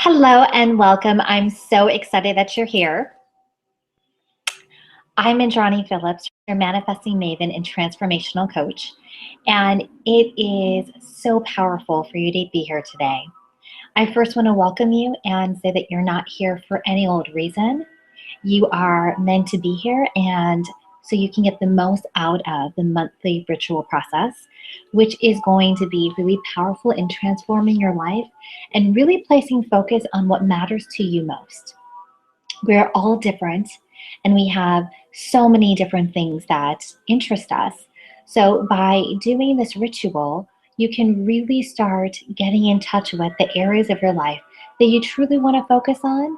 Hello and welcome. I'm so excited that you're here. I'm Indrani Phillips, your manifesting maven and transformational coach, and it is so powerful for you to be here today. I first want to welcome you and say that you're not here for any old reason. You are meant to be here, and so you can get the most out of the monthly ritual process, which is going to be really powerful in transforming your life and really placing focus on what matters to you most. We're all different, and we have so many different things that interest us. So by doing this ritual, you can really start getting in touch with the areas of your life that you truly want to focus on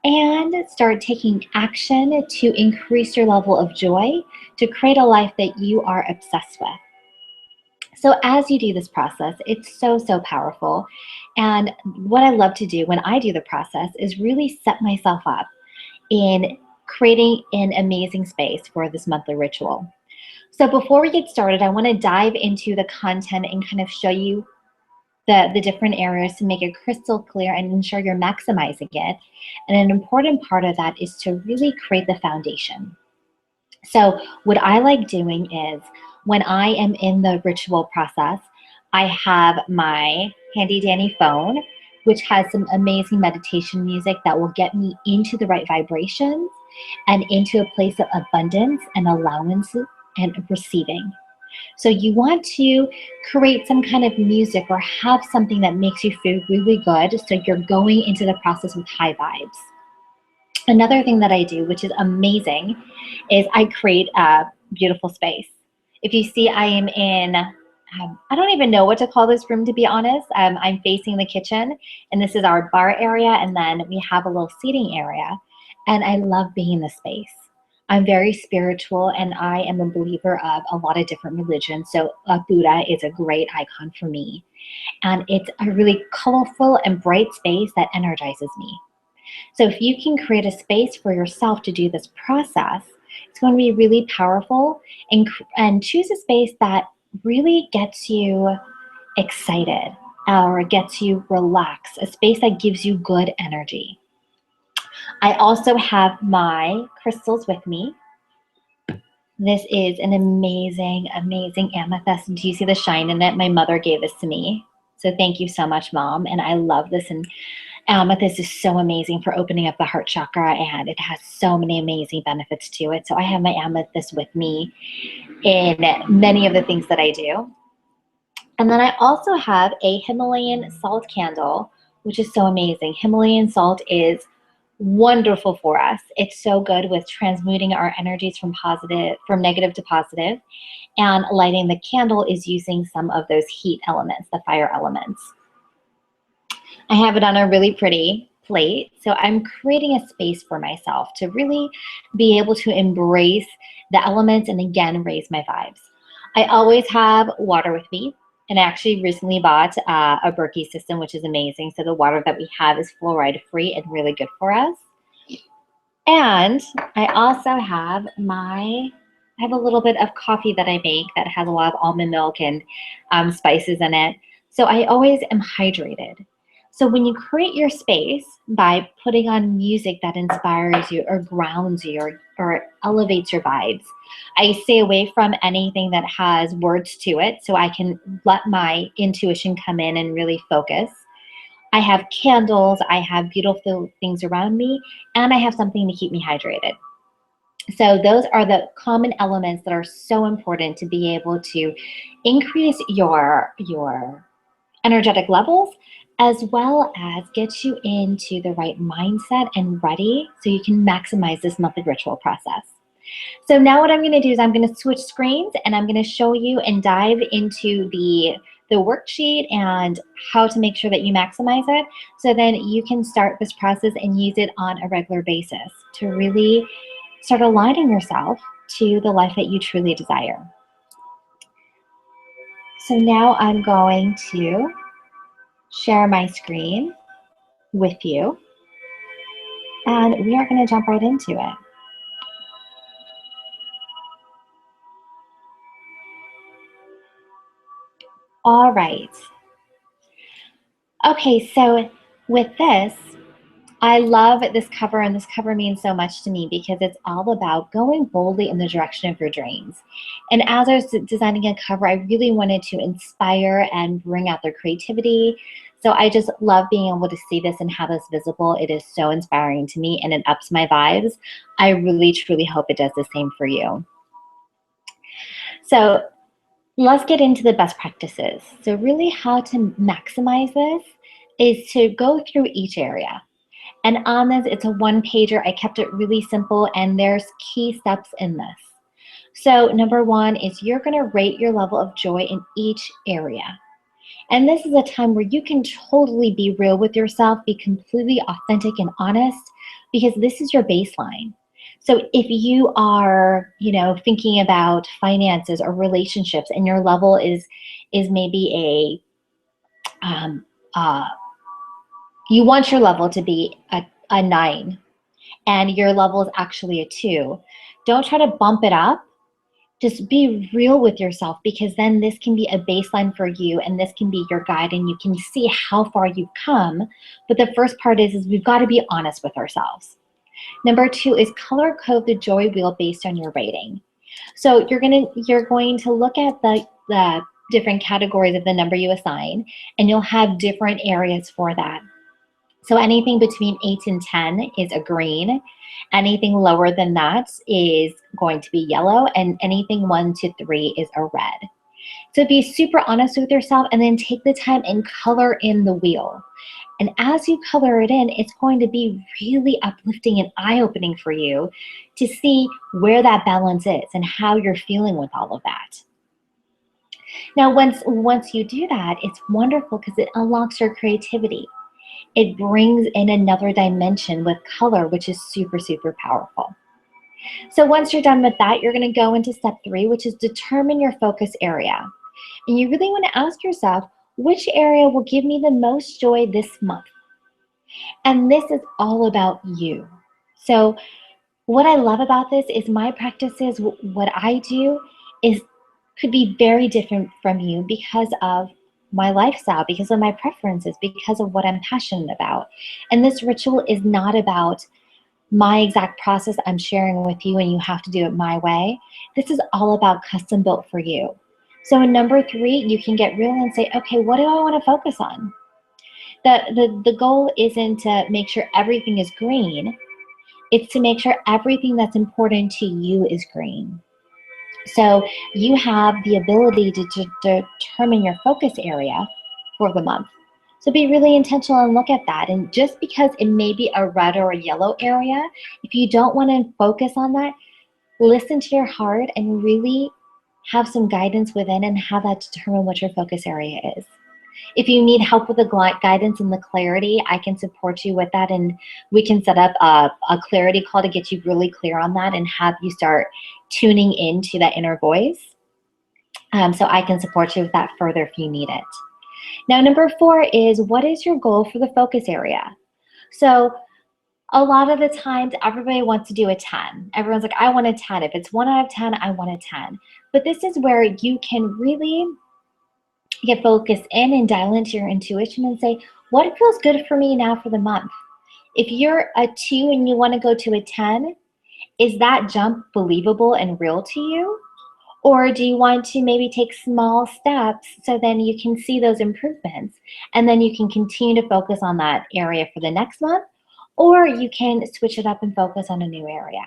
and start taking action to increase your level of joy to create a life that you are obsessed with. So as you do this process, it's so powerful. And what I love to do when I do the process is really set myself up in creating an amazing space for this monthly ritual. So before we get started, I want to dive into the content and kind of show you the different areas to make it crystal clear and ensure you're maximizing it. And an important part of that is to really create the foundation. So what I like doing is when I am in the ritual process, I have my handy dandy phone, which has some amazing meditation music that will get me into the right vibrations and into a place of abundance and allowance and receiving. So you want to create some kind of music or have something that makes you feel really good so you're going into the process with high vibes. Another thing that I do, which is amazing, is I create a beautiful space. If you see, I am in, I don't even know what to call this room, to be honest. I'm facing the kitchen, and this is our bar area, and then we have a little seating area, and I love being in the space. I'm very spiritual, and I am a believer of a lot of different religions, so Buddha is a great icon for me. And it's a really colorful and bright space that energizes me. So if you can create a space for yourself to do this process, it's going to be really powerful, and choose a space that really gets you excited or gets you relaxed, a space that gives you good energy. I also have my crystals with me. This is an amazing amethyst. Do you see the shine in it? My mother gave this to me. So thank you so much, Mom. And I love this. And amethyst is so amazing for opening up the heart chakra, and it has so many amazing benefits to it. So I have my amethyst with me in many of the things that I do. And then I also have a Himalayan salt candle, which is so amazing. Himalayan salt is wonderful for us. It's so good with transmuting our energies from negative to positive. And lighting the candle is using some of those heat elements, the fire elements. I have it on a really pretty plate. So I'm creating a space for myself to really be able to embrace the elements and again, raise my vibes. I always have water with me. And I actually recently bought a Berkey system, which is amazing. So the water that we have is fluoride free and really good for us. And I also have I have a little bit of coffee that I make that has a lot of almond milk and spices in it. So I always am hydrated. So when you create your space by putting on music that inspires you or grounds you or elevates your vibes, I stay away from anything that has words to it so I can let my intuition come in and really focus. I have candles, I have beautiful things around me, and I have something to keep me hydrated. So those are the common elements that are so important to be able to increase your energetic levels, as well as get you into the right mindset and ready so you can maximize this monthly ritual process. So now what I'm going to do is I'm going to switch screens, and I'm going to show you and dive into the worksheet and how to make sure that you maximize it, so then you can start this process and use it on a regular basis to really start aligning yourself to the life that you truly desire. So now I'm going to share my screen with you, and we are going to jump right into it. All right. Okay, so With this, I love this cover, and this cover means so much to me because it's all about going boldly in the direction of your dreams. And as I was designing a cover, I really wanted to inspire and bring out their creativity. So I just love being able to see this and have this visible. It is so inspiring to me and it ups my vibes. I really, truly hope it does the same for you. So let's get into the best practices. So really how to maximize this is to go through each area. And on this, it's a one-pager. I kept it really simple, and there's key steps in this. So number one is you're going to rate your level of joy in each area. And this is a time where you can totally be real with yourself, be completely authentic and honest, because this is your baseline. So if you are, thinking about finances or relationships, and your level is maybe you want your level to be a 9, and your level is actually a 2. Don't try to bump it up. Just be real with yourself, because then this can be a baseline for you, and this can be your guide, and you can see how far you've come. But the first part is we've got to be honest with ourselves. Number 2 is color code the joy wheel based on your rating. So you're going to look at the different categories of the number you assign, and you'll have different areas for that. So anything between 8 and 10 is a green. Anything lower than that is going to be yellow, and anything 1 to 3 is a red. So be super honest with yourself, and then take the time and color in the wheel. And as you color it in, it's going to be really uplifting and eye-opening for you to see where that balance is and how you're feeling with all of that. Now, once you do that, it's wonderful because it unlocks your creativity. It brings in another dimension with color, which is super, super powerful. So once you're done with that, you're going to go into step 3, which is determine your focus area. And you really want to ask yourself, which area will give me the most joy this month? And this is all about you. So what I love about this is my practices, what I do could be very different from you because of my lifestyle, because of my preferences, because of what I'm passionate about. And this ritual is not about my exact process I'm sharing with you and you have to do it my way. This is all about custom built for you. So in number 3, you can get real and say, okay, what do I want to focus on? The goal isn't to make sure everything is green. It's to make sure everything that's important to you is green. So you have the ability to determine your focus area for the month. So be really intentional and look at that. And just because it may be a red or a yellow area, if you don't want to focus on that, listen to your heart and really have some guidance within and have that determine what your focus area is. If you need help with the guidance and the clarity, I can support you with that, and we can set up a clarity call to get you really clear on that and have you start tuning into that inner voice. So I can support you with that further if you need it. Now, number 4 is, what is your goal for the focus area? So a lot of the times, everybody wants to do a 10. Everyone's like, I want a 10. If it's 1 out of 10, I want a 10. But this is where you can really get focused in and dial into your intuition and say, what feels good for me now for the month? If you're a 2 and you want to go to a 10, is that jump believable and real to you? Or do you want to maybe take small steps so then you can see those improvements and then you can continue to focus on that area for the next month? Or you can switch it up and focus on a new area.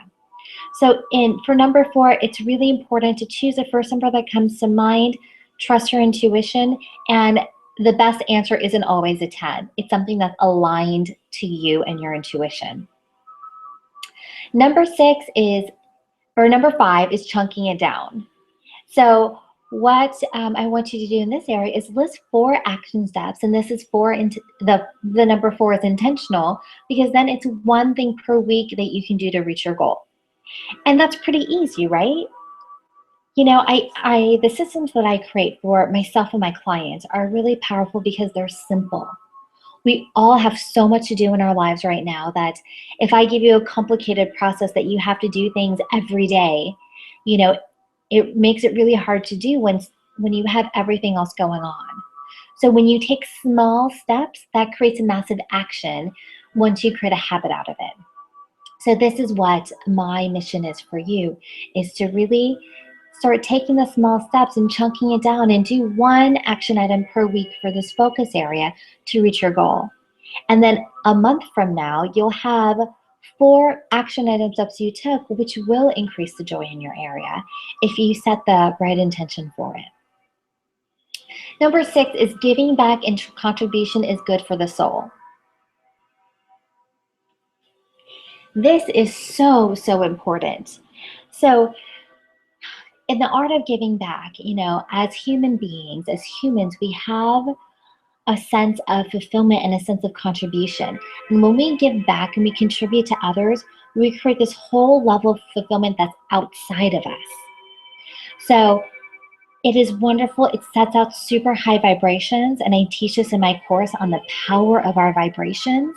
So for number 4, it's really important to choose the first number that comes to mind, trust your intuition, and the best answer isn't always a 10. It's something that's aligned to you and your intuition. Number 5 is chunking it down. So what I want you to do in this area is list 4 action steps, and this is the number 4 is intentional, because then it's one thing per week that you can do to reach your goal. And that's pretty easy, right? You know, the systems that I create for myself and my clients are really powerful because they're simple. We all have so much to do in our lives right now that if I give you a complicated process that you have to do things every day, you know, it makes it really hard to do when you have everything else going on. So when you take small steps, that creates a massive action once you create a habit out of it. So this is what my mission is for you, is to really start taking the small steps and chunking it down and do one action item per week for this focus area to reach your goal. And then a month from now, you'll have 4 action items steps you took, which will increase the joy in your area if you set the right intention for it. Number 6 is giving back and contribution is good for the soul. This is so, so important. So in the art of giving back, as human beings, as humans, we have a sense of fulfillment and a sense of contribution. And when we give back and we contribute to others, we create this whole level of fulfillment that's outside of us. So it is wonderful. It sets out super high vibrations, and I teach this in my course on the power of our vibrations.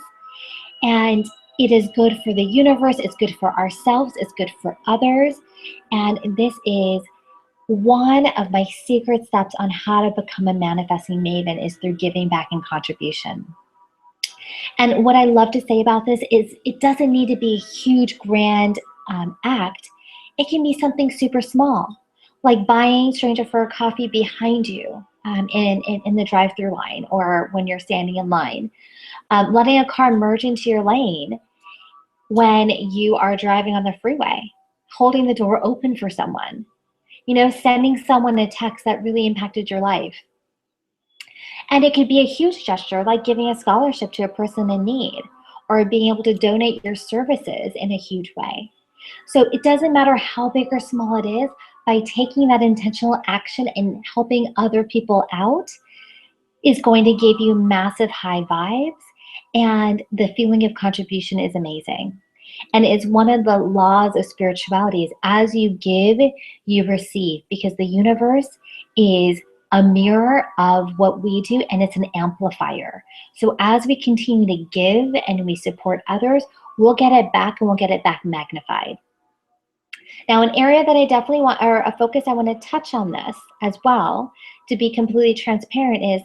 And it is good for the universe, it's good for ourselves, it's good for others. And this is one of my secret steps on how to become a manifesting maven, is through giving back and contribution. And what I love to say about this is it doesn't need to be a huge, grand act. It can be something super small, like buying stranger for a coffee behind you in the drive-through line, or when you're standing in line. Letting a car merge into your lane when you are driving on the freeway, holding the door open for someone, sending someone a text that really impacted your life. And it could be a huge gesture, like giving a scholarship to a person in need, or being able to donate your services in a huge way. So it doesn't matter how big or small it is, by taking that intentional action and helping other people out is going to give you massive high vibes, and the feeling of contribution is amazing. And it's one of the laws of spirituality is as you give, you receive, because the universe is a mirror of what we do, and it's an amplifier. So as we continue to give and we support others, we'll get it back, and we'll get it back magnified. Now, an area that I definitely want, or a focus I want to touch on this as well, to be completely transparent, is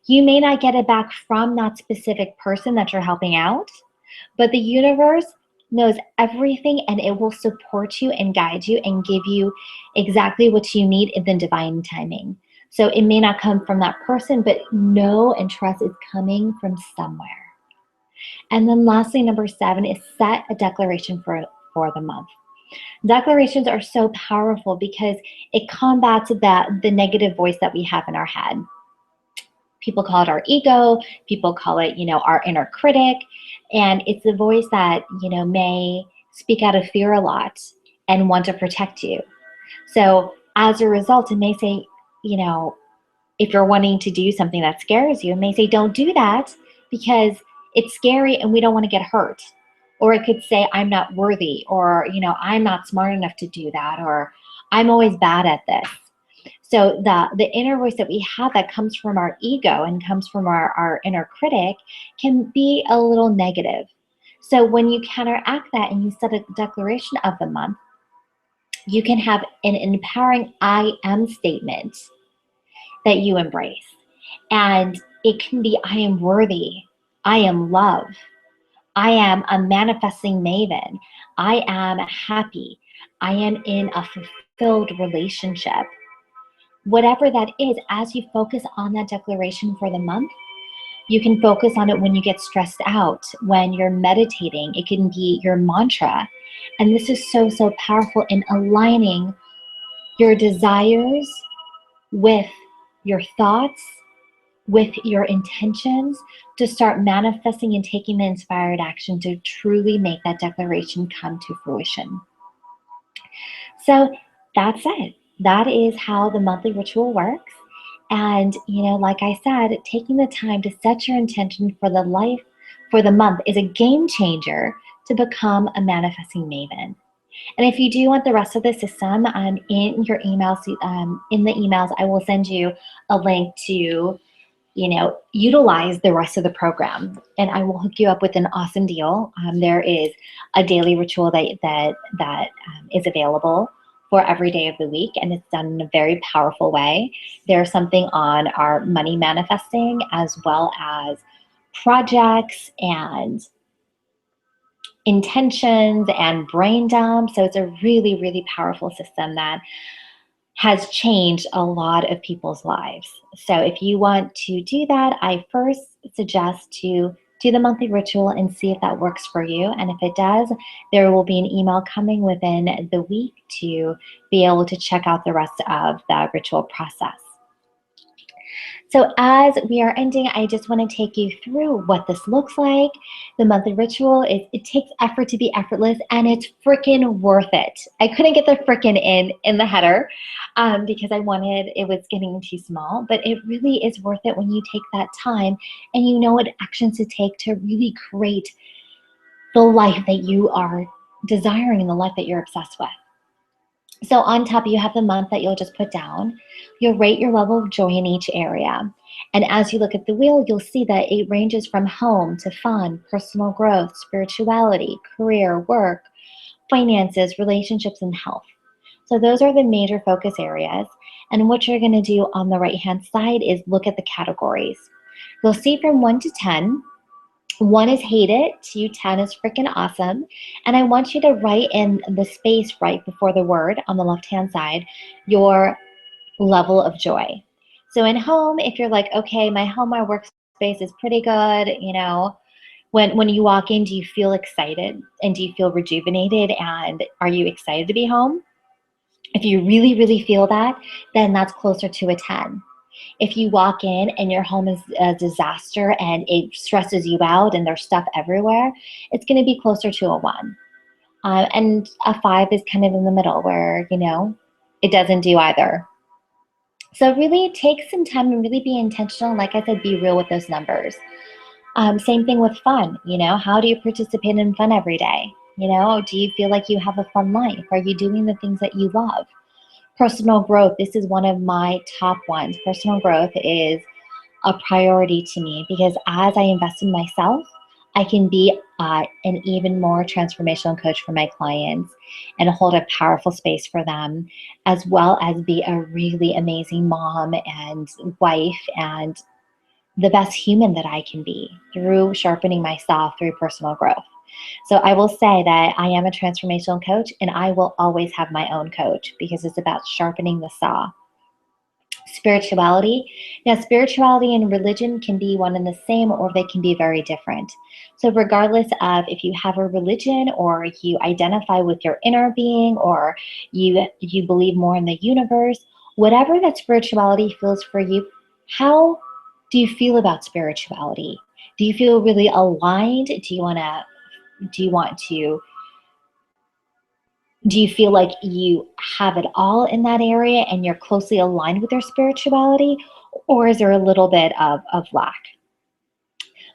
you may not get it back from that specific person that you're helping out, but the universe knows everything, and it will support you and guide you and give you exactly what you need in the divine timing. So it may not come from that person, but know and trust it's coming from somewhere. And then lastly, number 7 is set a declaration for the month. Declarations are so powerful because it combats the negative voice that we have in our head. People call it our ego, people call it, our inner critic, and it's the voice that, may speak out of fear a lot and want to protect you. So as a result, it may say, if you're wanting to do something that scares you, it may say, don't do that because it's scary and we don't want to get hurt. Or it could say, I'm not worthy, or, I'm not smart enough to do that, or I'm always bad at this. So the inner voice that we have that comes from our ego and comes from our inner critic can be a little negative. So when you counteract that and you set a declaration of the month, you can have an empowering I am statement that you embrace. And it can be, I am worthy, I am love, I am a manifesting maven, I am happy, I am in a fulfilled relationship. Whatever that is, as you focus on that declaration for the month, you can focus on it when you get stressed out, when you're meditating. It can be your mantra. And this is so, so powerful in aligning your desires with your thoughts, with your intentions, to start manifesting and taking the inspired action to truly make that declaration come to fruition. So that's it. That is how the monthly ritual works. And, like I said, taking the time to set your intention for the month is a game changer to become a manifesting maven. And if you do want the rest of the system, in your emails, in the emails, I will send you a link to, utilize the rest of the program, and I will hook you up with an awesome deal. There is a daily ritual that is available for every day of the week, and it's done in a very powerful way. There's something on our money manifesting, as well as projects and intentions and brain dump. So it's a really, really powerful system that has changed a lot of people's lives. So if you want to do that, I first suggest to do the monthly ritual and see if that works for you. And if it does, there will be an email coming within the week to be able to check out the rest of the ritual process. So as we are ending, I just want to take you through what this looks like. The monthly ritual, it takes effort to be effortless, and it's freaking worth it. I couldn't get the freaking in the header because it was getting too small, but it really is worth it when you take that time and you know what actions to take to really create the life that you are desiring and the life that you're obsessed with. So on top, you have the month that you'll just put down. You'll rate your level of joy in each area. And as you look at the wheel, you'll see that it ranges from home to fun, personal growth, spirituality, career, work, finances, relationships, and health. So those are the major focus areas. And what you're going to do on the right-hand side is look at the categories. You'll see from 1 to 10. 1 is hate it, 2, 10 is freaking awesome. And I want you to write in the space right before the word on the left-hand side, your level of joy. So in home, if you're like, okay, my workspace is pretty good, when you walk in, do you feel excited and do you feel rejuvenated and are you excited to be home? If you really, really feel that, then that's closer to a 10. If you walk in and your home is a disaster and it stresses you out and there's stuff everywhere, it's going to be closer to a 1. And a 5 is kind of in the middle where, it doesn't do either. So really take some time and really be intentional. Like I said, be real with those numbers. Same thing with fun. How do you participate in fun every day? Do you feel like you have a fun life? Are you doing the things that you love? Personal growth, this is one of my top ones. Personal growth is a priority to me because as I invest in myself, I can be an even more transformational coach for my clients and hold a powerful space for them, as well as be a really amazing mom and wife and the best human that I can be through sharpening myself through personal growth. So I will say that I am a transformational coach and I will always have my own coach because it's about sharpening the saw. Spirituality. Now, spirituality and religion can be one and the same, or they can be very different. So regardless of if you have a religion or you identify with your inner being or you believe more in the universe, whatever that spirituality feels for you, how do you feel about spirituality? Do you feel really aligned? Do you feel like you have it all in that area and you're closely aligned with your spirituality, or is there a little bit of lack?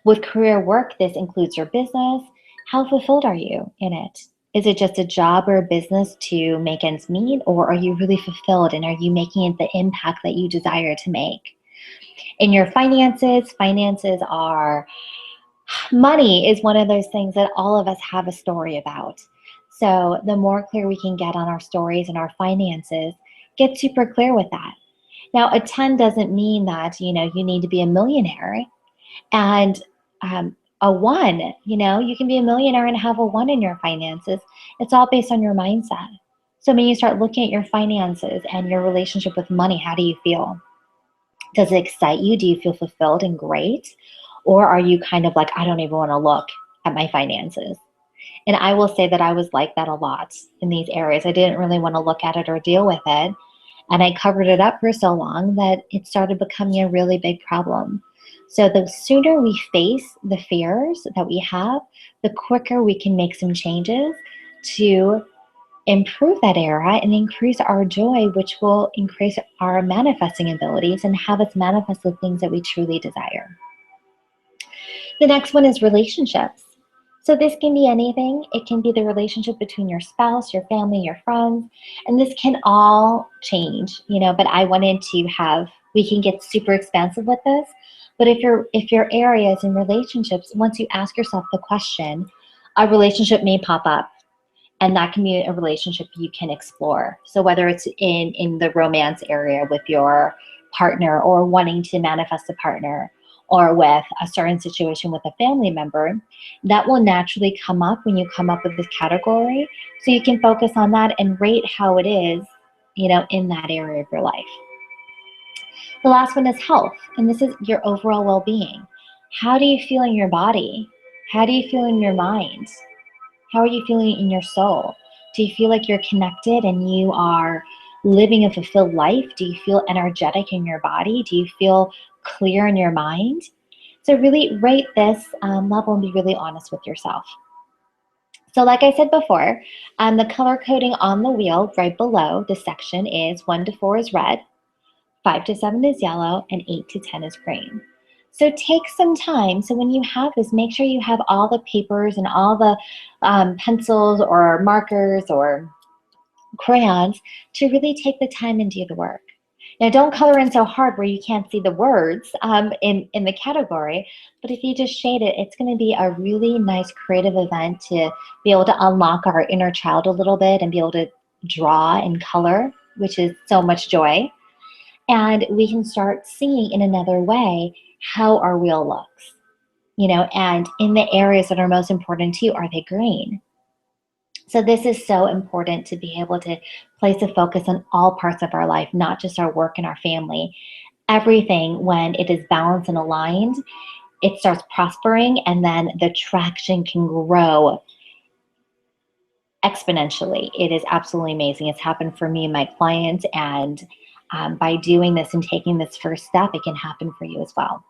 With career work, this includes your business. How fulfilled are you in it? Is it just a job or a business to make ends meet, or are you really fulfilled and are you making it the impact that you desire to make? In your finances are money is one of those things that all of us have a story about. So the more clear we can get on our stories and our finances, get super clear with that. Now, a 10 doesn't mean that, you need to be a millionaire. And a 1, you can be a millionaire and have a 1 in your finances. It's all based on your mindset. So when you start looking at your finances and your relationship with money, how do you feel? Does it excite you? Do you feel fulfilled and great? Or are you kind of like, I don't even want to look at my finances? And I will say that I was like that a lot in these areas. I didn't really want to look at it or deal with it. And I covered it up for so long that it started becoming a really big problem. So the sooner we face the fears that we have, the quicker we can make some changes to improve that area and increase our joy, which will increase our manifesting abilities and have us manifest the things that we truly desire. The next one is relationships. So this can be anything. It can be the relationship between your spouse, your family, your friends, and this can all change, but I wanted to we can get super expansive with this, but if your areas in relationships, once you ask yourself the question, a relationship may pop up And that can be a relationship you can explore. So whether it's in the romance area with your partner, or wanting to manifest a partner, or with a certain situation with a family member, that will naturally come up when you come up with this category. So you can focus on that and rate how it is, in that area of your life. The last one is health, and this is your overall well-being. How do you feel in your body? How do you feel in your mind? How are you feeling in your soul? Do you feel like you're connected and you are living a fulfilled life? Do you feel energetic in your body? Do you feel clear in your mind? So really rate this level and be really honest with yourself. So like I said before, the color coding on the wheel right below this section is 1 to 4 is red, 5 to 7 is yellow, and 8 to 10 is green. So take some time. So when you have this, make sure you have all the papers and all the pencils or markers or crayons to really take the time and do the work. Now, don't color in so hard where you can't see the words in the category, but if you just shade it, it's going to be a really nice creative event to be able to unlock our inner child a little bit and be able to draw and color, which is so much joy. And we can start seeing in another way how our wheel looks, and in the areas that are most important to you, are they green? So this is so important to be able to place a focus on all parts of our life, not just our work and our family. Everything, when it is balanced and aligned, it starts prospering, and then the traction can grow exponentially. It is absolutely amazing. It's happened for me and my clients, and by doing this and taking this first step, it can happen for you as well.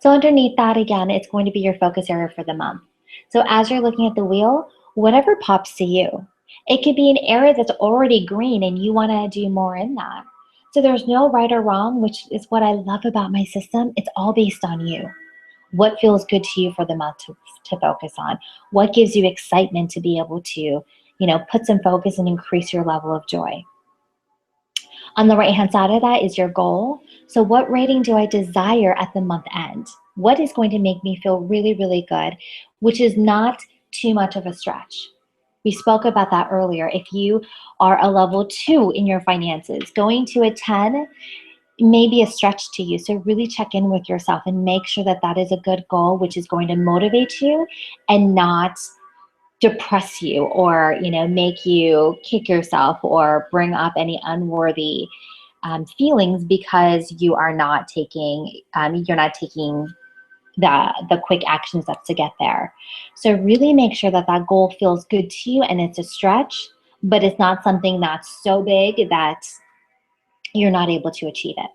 So underneath that, again, it's going to be your focus area for the month. So as you're looking at the wheel, whatever pops to you. It could be an area that's already green and you want to do more in that. So there's no right or wrong, which is what I love about my system. It's all based on you. What feels good to you for the month to focus on? What gives you excitement to be able to, put some focus and increase your level of joy? On the right-hand side of that is your goal. So what rating do I desire at the month end? What is going to make me feel really, really good, which is not too much of a stretch? We spoke about that earlier. If you are a level 2 in your finances, going to a 10 may be a stretch to you. So really check in with yourself and make sure that that is a good goal, which is going to motivate you and not depress you or make you kick yourself or bring up any unworthy feelings because you are not taking the quick action steps to get there. So really make sure that that goal feels good to you and it's a stretch, but it's not something that's so big that you're not able to achieve it.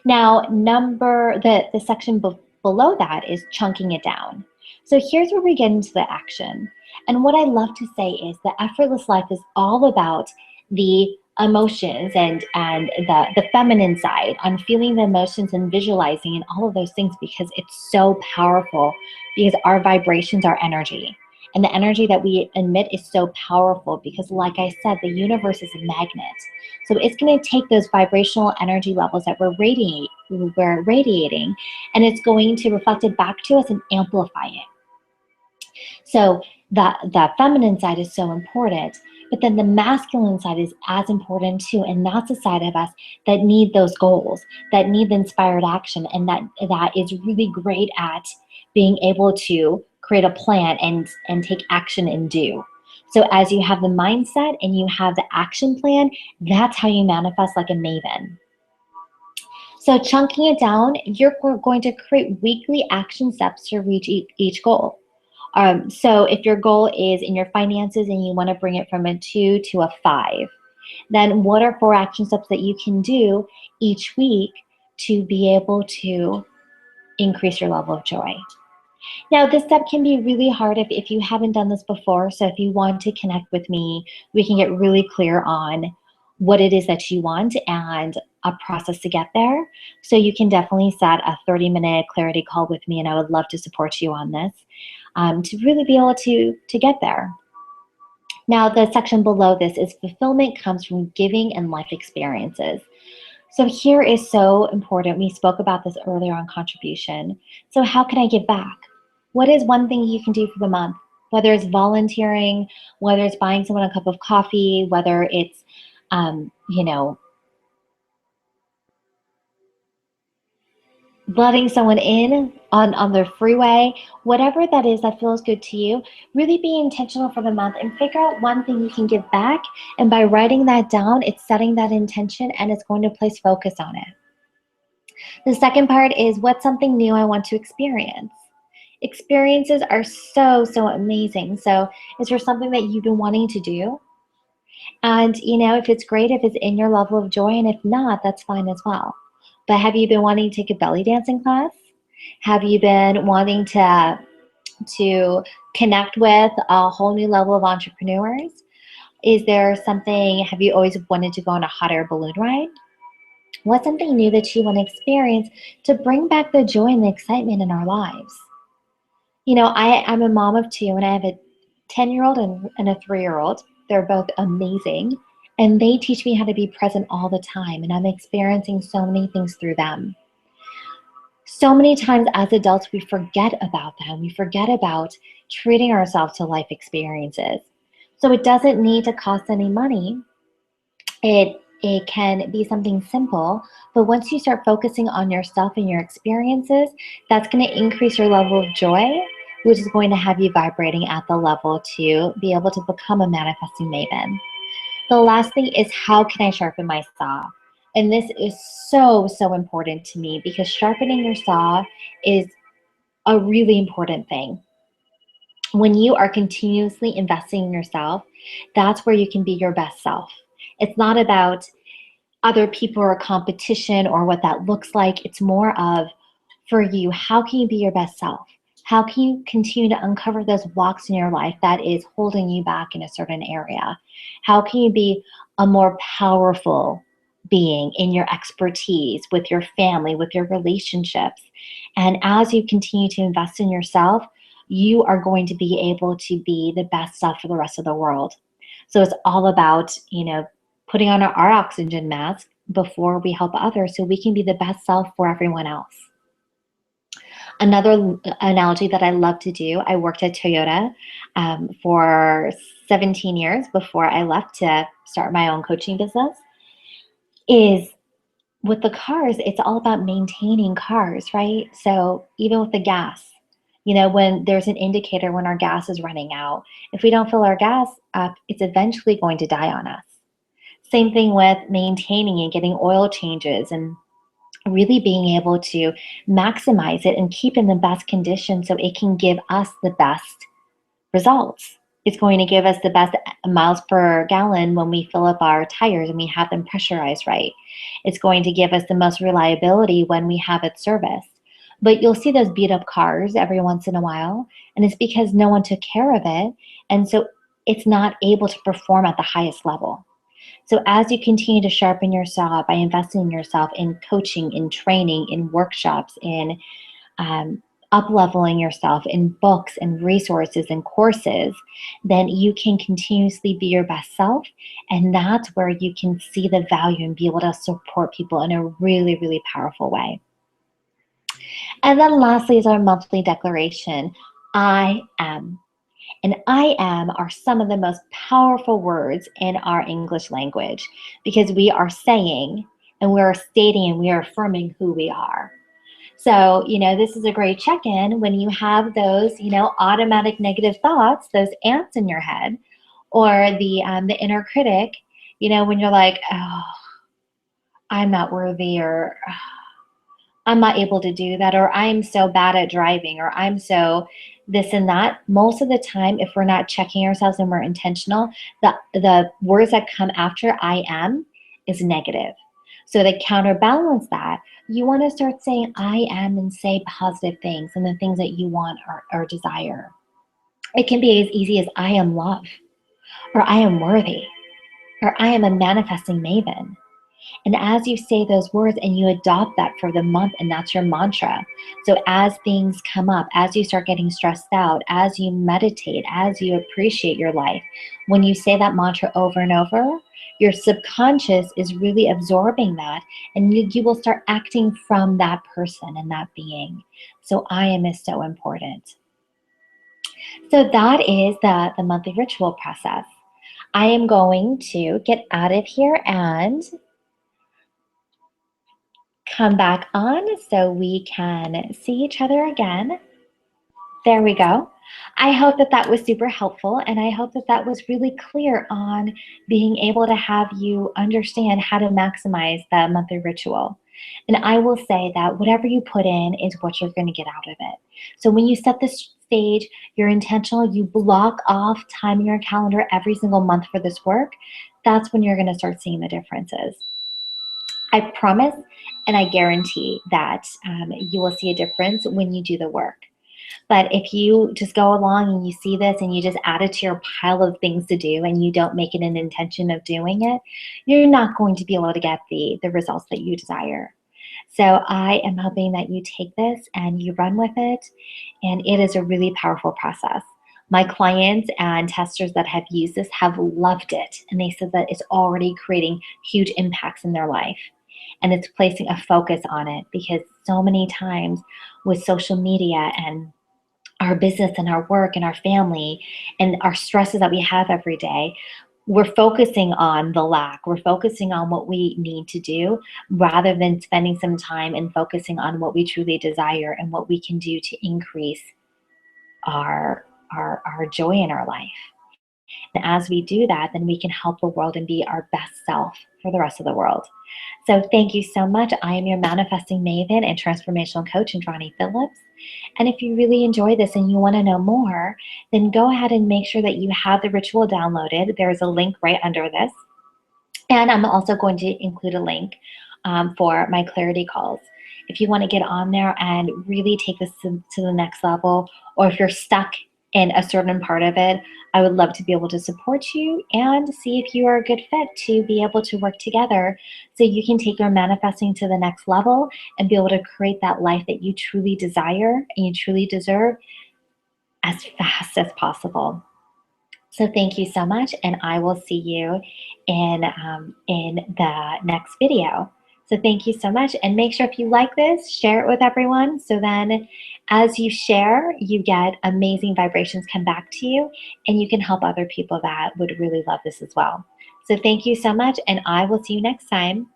Now, the section below that is chunking it down. So here's where we get into the action. And what I love to say is the effortless life is all about the emotions and the feminine side, on feeling the emotions and visualizing and all of those things, because it's so powerful, because our vibrations are energy. And the energy that we emit is so powerful because, like I said, the universe is a magnet. So it's going to take those vibrational energy levels that we're radiating, and it's going to reflect it back to us and amplify it. So the feminine side is so important, but then the masculine side is as important too, and that's the side of us that need those goals, that need the inspired action, and that is really great at being able to create a plan and take action and do. So as you have the mindset and you have the action plan, that's how you manifest like a maven. So chunking it down, you're going to create weekly action steps to reach each goal. So if your goal is in your finances and you want to bring it from a 2 to a 5, then what are 4 action steps that you can do each week to be able to increase your level of joy? Now, this step can be really hard if you haven't done this before. So if you want to connect with me, we can get really clear on what it is that you want and a process to get there. So you can definitely set a 30-minute clarity call with me, and I would love to support you on this to really be able to get there. Now, the section below this is fulfillment comes from giving and life experiences. So here is so important. We spoke about this earlier on contribution. So how can I give back? What is one thing you can do for the month? whether it's volunteering, whether it's buying someone a cup of coffee, whether it's, you know, letting someone in on the freeway, whatever that is that feels good to you, really be intentional for the month and figure out one thing you can give back. And by writing that down, it's setting that intention and it's going to place focus on it. The second part is, what's something new I want to experience? Experiences are so, so amazing. So is there something that you've been wanting to do? And, if it's great, if it's in your level of joy, and if not, that's fine as well. But have you been wanting to take a belly dancing class? Have you been wanting to connect with a whole new level of entrepreneurs? Is there something, have you always wanted to go on a hot air balloon ride? What's something new that you want to experience to bring back the joy and the excitement in our lives? I'm a mom of two, and I have a 10-year-old and a 3-year-old. They're both amazing, and they teach me how to be present all the time, and I'm experiencing so many things through them. So many times as adults, we forget about them. We forget about treating ourselves to life experiences. So it doesn't need to cost any money. It can be something simple, but once you start focusing on yourself and your experiences, that's going to increase your level of joy, which is going to have you vibrating at the level to be able to become a manifesting maven. The last thing is, how can I sharpen my saw? And this is so, so important to me, because sharpening your saw is a really important thing. When you are continuously investing in yourself, that's where you can be your best self. It's not about other people or competition or what that looks like. It's more of, for you, how can you be your best self? How can you continue to uncover those blocks in your life that is holding you back in a certain area? How can you be a more powerful being in your expertise, with your family, with your relationships? And as you continue to invest in yourself, you are going to be able to be the best self for the rest of the world. So it's all about, putting on our oxygen mask before we help others, so we can be the best self for everyone else. Another analogy that I love to do, I worked at Toyota for 17 years before I left to start my own coaching business, is with the cars, it's all about maintaining cars, right? So even with the gas, when there's an indicator when our gas is running out, if we don't fill our gas up, it's eventually going to die on us. Same thing with maintaining and getting oil changes, and really being able to maximize it and keep in the best condition so it can give us the best results. It's going to give us the best miles per gallon when we fill up our tires and we have them pressurized right. It's going to give us the most reliability when we have it serviced. But you'll see those beat up cars every once in a while, and it's because no one took care of it, and so it's not able to perform at the highest level. So as you continue to sharpen your saw by investing in yourself, in coaching, in training, in workshops, in up-leveling yourself, in books and resources and courses, then you can continuously be your best self. And that's where you can see the value and be able to support people in a really, really powerful way. And then lastly is our monthly declaration, I am. And I am are some of the most powerful words in our English language, because we are saying and we are stating and we are affirming who we are. So, this is a great check-in when you have those, automatic negative thoughts, those ants in your head, or the inner critic, when you're like, oh, I'm not worthy, or oh, I'm not able to do that, or I'm so bad at driving, or I'm so this and that. Most of the time, if we're not checking ourselves and we're intentional, the words that come after I am is negative. So to counterbalance that, you want to start saying I am and say positive things and the things that you want or desire. It can be as easy as I am love, or I am worthy, or I am a manifesting maven. And as you say those words and you adopt that for the month, and that's your mantra. So as things come up, as you start getting stressed out, as you meditate, as you appreciate your life, when you say that mantra over and over, your subconscious is really absorbing that, and you will start acting from that person and that being. So I am is so important. So that is the monthly ritual process. I am going to get out of here and come back on so we can see each other again. There we go. I hope that that was super helpful, and I hope that that was really clear on being able to have you understand how to maximize the monthly ritual. And I will say that whatever you put in is what you're going to get out of it. So when you set the stage, you're intentional, you block off time in your calendar every single month for this work, that's when you're going to start seeing the differences. I promise and I guarantee that you will see a difference when you do the work. But if you just go along and you see this and you just add it to your pile of things to do and you don't make it an intention of doing it, you're not going to be able to get the results that you desire. So I am hoping that you take this and you run with it, and it is a really powerful process. My clients and testers that have used this have loved it, and they said that it's already creating huge impacts in their life. And it's placing a focus on it because so many times with social media and our business and our work and our family and our stresses that we have every day, we're focusing on the lack. We're focusing on what we need to do rather than spending some time and focusing on what we truly desire and what we can do to increase our joy in our life. And as we do that, then we can help the world and be our best self for the rest of the world. So thank you so much. I am your manifesting maven and transformational coach, Indrani Phillips. And if you really enjoy this and you want to know more, then go ahead and make sure that you have the ritual downloaded. There's a link right under this. And I'm also going to include a link for my clarity calls. If you want to get on there and really take this to the next level, or if you're stuck in a certain part of it, I would love to be able to support you and see if you are a good fit to be able to work together so you can take your manifesting to the next level and be able to create that life that you truly desire and you truly deserve as fast as possible. So thank you so much, and I will see you in the next video. So thank you so much, and make sure if you like this, share it with everyone. So then as you share, you get amazing vibrations come back to you, and you can help other people that would really love this as well. So thank you so much, and I will see you next time.